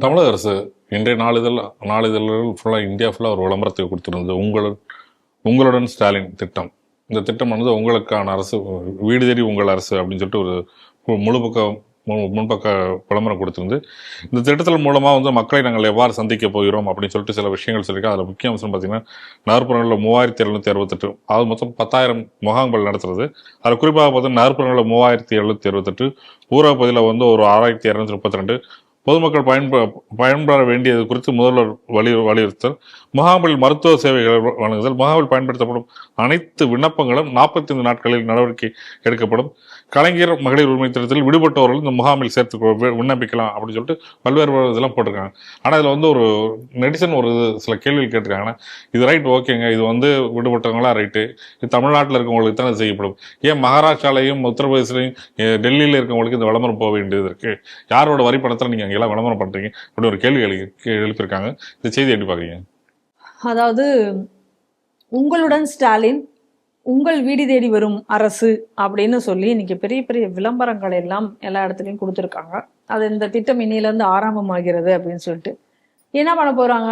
தமிழக அரசு இன்றைய நாளிதழ்கள் ஃபுல்லாக இந்தியா ஃபுல்லாக ஒரு விளம்பரத்தை கொடுத்திருந்தது. உங்களுடன் ஸ்டாலின் திட்டம். இந்த திட்டம் உங்களுக்கான அரசு, வீடு தேடி உங்கள் அரசு அப்படின்னு சொல்லிட்டு ஒரு முன்பக்க விளம்பரம் கொடுத்திருந்து. இந்த திட்டத்தின் மூலமாக மக்களை நாங்கள் எவ்வாறு சந்திக்க போகிறோம் அப்படின்னு சொல்லிட்டு சில விஷயங்கள் சொல்லியிருக்கோம். அதில் முக்கிய அம்சம் பார்த்தீங்கன்னா, நகர்ப்புறங்களில் 3768, அதாவது மொத்தம் 10,000 முகாம்கள் நடத்துறது. அதில் குறிப்பாக பார்த்தீங்கன்னா நகர்ப்புறங்களில் 3768, ஊரக பகுதியில் ஒரு 6232, பொதுமக்கள் பயன்பெற வேண்டியது குறித்து முதல்வர் வலியுறுத்தல். முகாமில் மருத்துவ சேவைகள் வழங்குதல். முகாமில் பயன்படுத்தப்படும் அனைத்து விண்ணப்பங்களும் 45 நாட்களில் நடவடிக்கை எடுக்கப்படும். கலைஞர் மகளிர் உரிமை திட்டத்தில் விடுபட்டவர்கள் இந்த முகாமில் சேர்த்து விண்ணப்பிக்கலாம் அப்படின்னு சொல்லிட்டு பல்வேறு இதெல்லாம் போட்டிருக்காங்க. ஆனால் இதில் ஒரு நெடிசன் சில கேள்விகள் கேட்டிருக்காங்கன்னா, இது ரைட், ஓகேங்க, இது விடுபட்டவங்களா ரைட்டு, இது தமிழ்நாட்டில் இருக்கவங்களுக்கு தான் செய்யப்படும், ஏன் மகாராஷ்டிராலையும் உத்தரப்பிரதேசிலையும் டெல்லியில் இருக்கவங்களுக்கு இந்த விளம்பரம் போக வேண்டியது இருக்கு, யாரோட வரி பணத்தில் நீங்கள் அங்கெல்லாம் விளம்பரம் பண்ணுறீங்க அப்படின்னு ஒரு கேள்வி எழுப்பியிருக்காங்க. இந்த செய்தி எப்படி பார்க்குறீங்க? அதாவது, உங்களுடன் ஸ்டாலின், உங்கள் வீடு தேடி வரும் அரசு அப்படின்னு சொல்லி இன்னைக்கு பெரிய பெரிய விளம்பரங்கள் எல்லாம் எல்லா இடத்துலையும் கொடுத்துருக்காங்க. அது இந்த திட்டம் இன்னிலேருந்து ஆரம்பமாகிறது அப்படின்னு சொல்லிட்டு என்ன பண்ண போறாங்க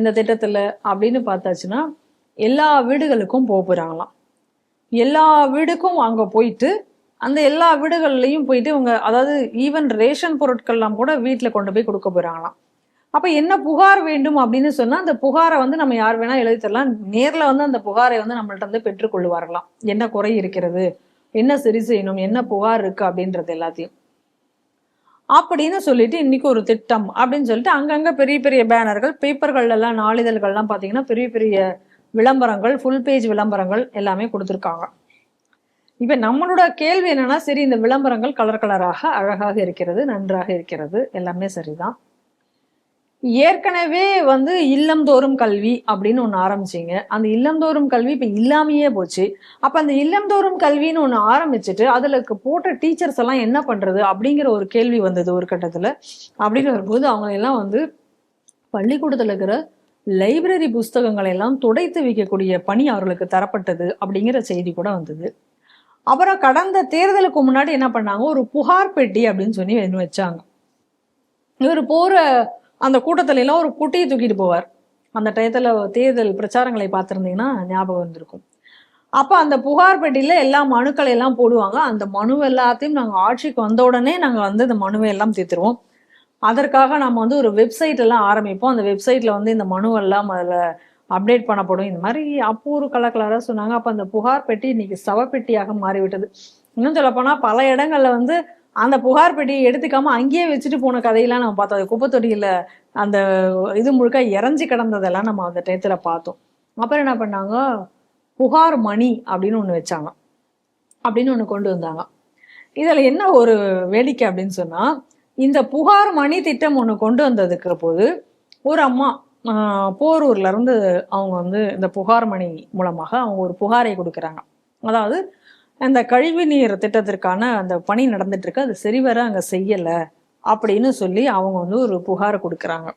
இந்த திட்டத்தில் அப்படின்னு பார்த்தாச்சுன்னா, எல்லா வீடுகளுக்கும் போக போகிறாங்களாம். எல்லா வீடுக்கும் அங்கே போயிட்டு அந்த எல்லா வீடுகள்லையும் போயிட்டு அதாவது ஈவன் ரேஷன் பொருட்கள்லாம் கூட வீட்டில் கொண்டு போய் கொடுக்க போகிறாங்களாம். அப்போ என்ன புகார் வேண்டும் அப்படின்னு சொன்னால், அந்த புகாரை நம்ம யார் வேணால் எழுதி தரலாம். நேரில் அந்த புகாரை நம்மள்ட்ட பெற்றுக்கொள்வார்களாம். என்ன குறை இருக்கிறது, என்ன சரி செய்யணும், என்ன புகார் இருக்கு அப்படின்றது எல்லாத்தையும் அப்படின்னு சொல்லிட்டு இன்னைக்கு ஒரு திட்டம் அப்படின்னு சொல்லிட்டு அங்கங்கே பெரிய பெரிய பேனர்கள், பேப்பர்கள் எல்லாம், நாளிதழ்கள்லாம் பார்த்தீங்கன்னா பெரிய பெரிய விளம்பரங்கள், ஃபுல் பேஜ் விளம்பரங்கள் எல்லாமே கொடுத்துருக்காங்க. இப்போ நம்மளோட கேள்வி என்னன்னா, சரி, இந்த விளம்பரங்கள் கலர் கலராக அழகாக இருக்கிறது, நன்றாக இருக்கிறது, எல்லாமே சரிதான். ஏற்கனவே இல்லந்தோறும் கல்வி அப்படின்னு ஒன்று ஆரம்பிச்சிங்க. அந்த இல்லந்தோறும் கல்வி இப்போ இல்லாமையே போச்சு. அப்போ அந்த இல்லந்தோறும் கல்வின்னு ஒன்று ஆரம்பிச்சுட்டு அதில் போட்ட டீச்சர்ஸ் எல்லாம் என்ன பண்ணுறது அப்படிங்கிற ஒரு கேள்வி வந்தது ஒரு கட்டத்தில். அப்படின்னு வரும்போது அவங்க எல்லாம் பள்ளிக்கூடத்தில் இருக்கிற லைப்ரரி புஸ்தகங்களை எல்லாம் துடைத்து வைக்கக்கூடிய பணி அவர்களுக்கு தரப்பட்டது அப்படிங்கிற செய்தி கூட வந்தது. அப்புறம் கடந்த தேர்தலுக்கு முன்னாடி என்ன பண்ணாங்க, ஒரு புகார் பெட்டி அப்படின்னு சொல்லி வச்சாங்க. இவர் போகிற அந்த கூட்டத்துல எல்லாம் ஒரு குட்டியை தூக்கிட்டு போவார். அந்த டயத்துல தேர்தல் பிரச்சாரங்களை பார்த்துருந்தீங்கன்னா ஞாபகம் வந்திருக்கும். அப்போ அந்த புகார் பெட்டியில எல்லா மனுக்களை எல்லாம் போடுவாங்க. அந்த மனு எல்லாத்தையும் நாங்கள் ஆட்சிக்கு வந்த உடனே நாங்கள் இந்த மனுவை எல்லாம் தீர்த்துருவோம். அதற்காக நம்ம ஒரு வெப்சைட் எல்லாம் ஆரம்பிப்போம். அந்த வெப்சைட்ல இந்த மனுவெல்லாம் அதில் அப்டேட் பண்ணப்படும். இந்த மாதிரி அப்போ ஒரு கலராக சொன்னாங்க. அப்போ அந்த புகார் பெட்டி இன்னைக்கு சவப்பெட்டியாக மாறிவிட்டது. இன்னும் சொல்லப்போனால் பல இடங்கள்ல அந்த புகார் பெட்டியை எடுத்துக்காம அங்கேயே வச்சுட்டு போன கதையெல்லாம் நம்ம பார்த்தோம். அது குப்பத்தொட்டியில் அந்த இது முழுக்க இறஞ்சி கிடந்ததெல்லாம் நம்ம அந்த டயத்தில் பார்த்தோம். அப்புறம் என்ன பண்ணாங்க, புகார் மணி அப்படின்னு ஒன்று வச்சாங்க, அப்படின்னு ஒன்று கொண்டு வந்தாங்க. இதில் என்ன ஒரு வேடிக்கை அப்படின்னு சொன்னால், இந்த புகார் மணி திட்டம் ஒன்று கொண்டு வந்ததுக்கு போது ஒரு அம்மா போரூர்லேருந்து அவங்க இந்த புகார் மணி மூலமாக அவங்க ஒரு புகாரை கொடுக்குறாங்க. அதாவது, அந்த கழிவு நீர் திட்டத்திற்கான அந்த பணி நடந்துட்டு இருக்கு, அது சரிவர அங்கே செய்யலை அப்படின்னு சொல்லி அவங்க ஒரு புகாரை கொடுக்குறாங்க.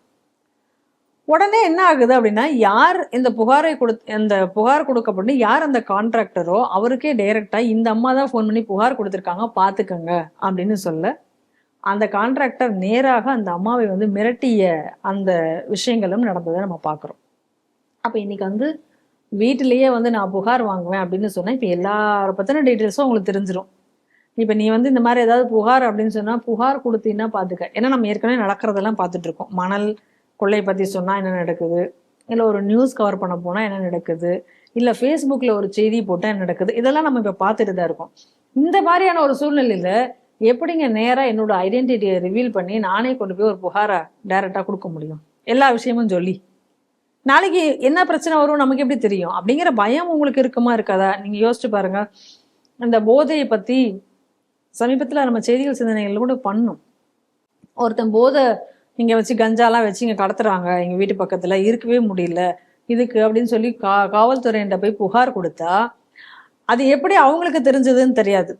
உடனே என்ன ஆகுது அப்படின்னா, யார் இந்த புகார் கொடுக்கப்பட்டு யார் அந்த கான்ட்ராக்டரோ அவருக்கே டைரக்டா இந்த அம்மா தான் ஃபோன் பண்ணி புகார் கொடுத்துருக்காங்க, பார்த்துக்கங்க அப்படின்னு சொல்ல, அந்த கான்ட்ராக்டர் நேராக அந்த அம்மாவை மிரட்டிய அந்த விஷயங்களும் நடந்ததை நம்ம பார்க்குறோம். அப்போ இன்னைக்கு வீட்டிலேயே நான் புகார் வாங்குவேன் அப்படின்னு சொன்னேன். இப்போ எல்லாரை பற்றின டீட்டெயில்ஸும் உங்களுக்கு தெரிஞ்சிடும். இப்போ நீ இந்த மாதிரி ஏதாவது புகார் அப்படின்னு சொன்னால் புகார் கொடுத்தீங்கன்னா பார்த்துக்க. ஏன்னா நம்ம ஏற்கனவே நடக்கிறதெல்லாம் பார்த்துட்டு இருக்கோம். மணல் கொள்ளை பற்றி சொன்னால் என்ன நடக்குது, இல்லை ஒரு நியூஸ் கவர் பண்ண போனால் என்ன நடக்குது, இல்லை ஃபேஸ்புக்கில் ஒரு செய்தி போட்டால் என்ன நடக்குது, இதெல்லாம் நம்ம இப்போ பார்த்துட்டு தான் இருக்கோம். இந்த மாதிரியான ஒரு சூழ்நிலையில் எப்படிங்க நேராக என்னோட ஐடென்டிட்டியை ரிவீல் பண்ணி நானே கொண்டு போய் ஒரு புகாரை டைரெக்டாக கொடுக்க முடியும்? எல்லா விஷயமும் சொல்லி நாளைக்கு என்ன பிரச்சனை வரும் நமக்கு எப்படி தெரியும் அப்படிங்கிற பயம் உங்களுக்கு இருக்குமா இருக்காதா? நீங்க யோசிச்சு பாருங்க. இந்த போதையை பத்தி சமீபத்தில் நம்ம செய்திகள் சிந்தனைகள் கூட பண்ணோம். ஒருத்தன் போதை இங்க வச்சு கஞ்சாலாம் வச்சு இங்க கடத்துறாங்க, எங்க வீட்டு பக்கத்துல இருக்கவே முடியல இதுக்கு அப்படின்னு சொல்லி காவல்துறையிட்ட போய் புகார் கொடுத்தா அது எப்படி அவங்களுக்கு தெரிஞ்சதுன்னு தெரியாது.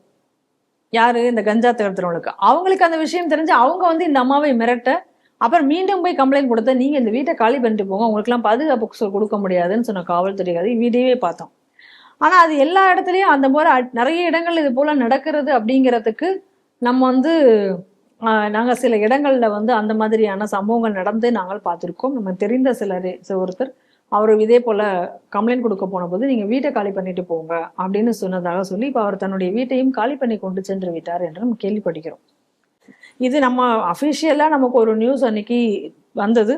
யாரு இந்த கஞ்சா கடத்துறவங்களுக்கு அவங்களுக்கு அந்த விஷயம் தெரிஞ்சு அவங்க இந்த அம்மாவை மிரட்ட, அப்புறம் மீண்டும் போய் கம்ப்ளைண்ட் கொடுத்த, நீங்க இந்த வீட்டை காலி பண்ணிட்டு போங்க, உங்களுக்குலாம் பாதுகாப்பு கொடுக்க முடியாதுன்னு சொன்ன காவல்துறை அதை வீடியோவே பார்த்தோம். ஆனா அது எல்லா இடத்துலயும் அந்த மாதிரி நிறைய இடங்கள் இது போல நடக்கிறது அப்படிங்கிறதுக்கு நம்ம நாங்க சில இடங்கள்ல வந்து அந்த மாதிரியான சம்பவங்கள் நடந்து நாங்கள் பார்த்திருக்கோம். நம்ம தெரிந்த ஒருத்தர் அவர் இதே போல கம்ப்ளைண்ட் கொடுக்க போன போது நீங்க வீட்டை காலி பண்ணிட்டு போங்க அப்படின்னு சொன்னதாக சொல்லி இப்ப அவர் தன்னுடைய வீட்டையும் காலி பண்ணி கொண்டு சென்று விட்டார் என்று நம்ம கேள்விப்படுகிறோம். இது நம்ம அஃபிஷியலா நமக்கு ஒரு நியூஸ் அன்னைக்கு வந்தது.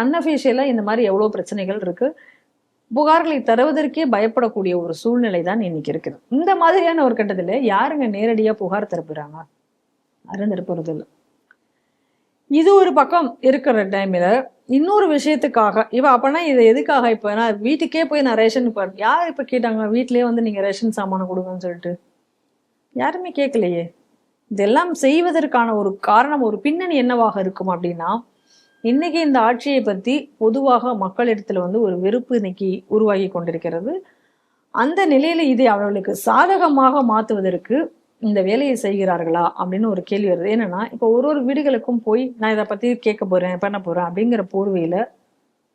அன்அஃபிஷியலா இந்த மாதிரி எவ்வளவு பிரச்சனைகள் இருக்கு. புகார்களை தருவதற்கே பயப்படக்கூடிய ஒரு சூழ்நிலை தான் இன்னைக்கு இருக்குது. இந்த மாதிரியான ஒரு கட்டத்துல யாருங்க நேரடியா புகார் தரப்புறாங்க? அருந்திருப்பது இல்லை. இது ஒரு பக்கம் இருக்கிற டைம்ல இன்னொரு விஷயத்துக்காக அப்பனா இது எதுக்காக இப்ப நான் வீட்டுக்கே போய் நான் ரேஷன் யார் இப்ப கேட்டாங்க வீட்லயே வந்து நீங்க ரேஷன் சாமானம் கொடுங்கன்னு சொல்லிட்டு? யாருமே கேட்கலையே. இதெல்லாம் செய்வதற்கான ஒரு காரணம், ஒரு பின்னணி என்னவாக இருக்கும் அப்படின்னா, இன்னைக்கு இந்த ஆட்சியை பத்தி பொதுவாக மக்களிடத்துல வந்து ஒரு வெறுப்பு இன்னைக்கு உருவாகி கொண்டிருக்கிறது. அந்த நிலையில இதை அவர்களுக்கு சாதகமாக மாத்துவதற்கு இந்த வேலையை செய்கிறார்களா அப்படின்னு ஒரு கேள்வி வருது. என்னன்னா இப்போ ஒரு வீடுகளுக்கும் போய் நான் இதை பத்தி கேட்க போறேன், பண்ண போறேன் அப்படிங்கிற போர்வையில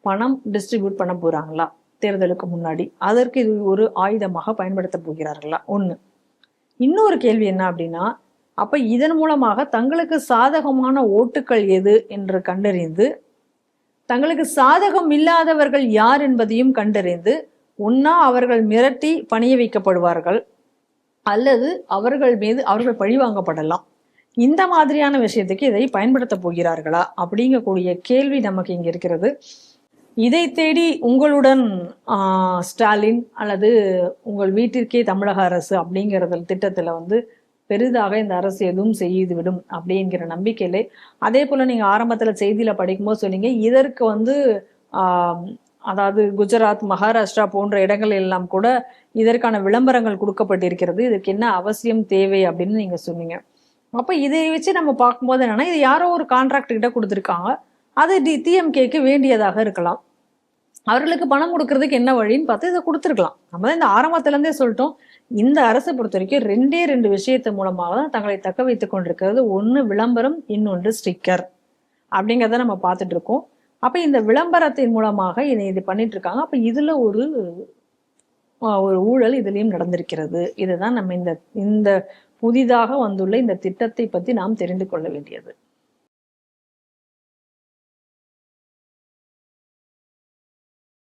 பணம் டிஸ்ட்ரிபியூட் பண்ண போறாங்களா தேர்தலுக்கு முன்னாடி? அதற்கு இது ஒரு ஆயுதமாக பயன்படுத்த போகிறார்களா? ஒண்ணு. இன்னொரு கேள்வி என்ன அப்படின்னா, அப்ப இதன் மூலமாக தங்களுக்கு சாதகமான ஓட்டுக்கள் எது என்று கண்டறிந்து தங்களுக்கு சாதகம் இல்லாதவர்கள் யார் என்பதையும் கண்டறிந்து ஒன்னா அவர்கள் மிரட்டி பணிய வைக்கப்படுவார்கள் அல்லது அவர்கள் மீது அவர்கள் பழிவாங்கப்படலாம். இந்த மாதிரியான விஷயத்துக்கு இதை பயன்படுத்த போகிறார்களா அப்படிங்கக்கூடிய கேள்வி நமக்கு இங்க இருக்கிறது. இதை தேடி உங்களுடன் ஸ்டாலின் அல்லது உங்கள் வீட்டிற்கே தமிழக அரசு அப்படிங்கிற திட்டத்துல வந்து பெரிதாக இந்த அரசு எதுவும் செய்து விடும் அப்படிங்கிற நம்பிக்கையிலே, அதே போல நீங்க ஆரம்பத்துல செய்தியில படிக்கும்போது சொன்னீங்க இதற்கு வந்து அதாவது குஜராத், மகாராஷ்டிரா போன்ற இடங்கள் எல்லாம் கூட இதற்கான விளம்பரங்கள் கொடுக்கப்பட்டிருக்கிறது, இதுக்கு என்ன அவசியம் தேவை அப்படின்னு நீங்க சொன்னீங்க. அப்ப இதை வச்சு நம்ம பார்க்கும்போது என்னன்னா, இது யாரோ ஒரு கான்ட்ராக்ட் கிட்ட கொடுத்துருக்காங்க, அது டிஎம்கேக்கு வேண்டியதாக இருக்கலாம். அவர்களுக்கு பணம் கொடுக்கறதுக்கு என்ன வழின்னு பார்த்து இதை கொடுத்துருக்கலாம். நம்ம தான் இந்த ஆரம்பத்துல இருந்தே சொல்லிட்டோம், இந்த அரசை பொறுத்த வரைக்கும் ரெண்டு விஷயத்து மூலமாக தான் தங்களை தக்க வைத்துக் கொண்டிருக்கிறது. ஒண்ணு விளம்பரம், இன்னொன்று ஸ்டிக்கர் அப்படிங்கிறத நம்ம பார்த்துட்டு இருக்கோம். அப்ப இந்த விளம்பரத்தின் மூலமாக இது பண்ணிட்டு இருக்காங்க. அப்ப இதுல ஒரு ஊழல் இதுலயும் நடந்திருக்கிறது. இதுதான் நம்ம இந்த புதிதாக வந்துள்ள இந்த திட்டத்தை பத்தி நாம் தெரிந்து கொள்ள வேண்டியது.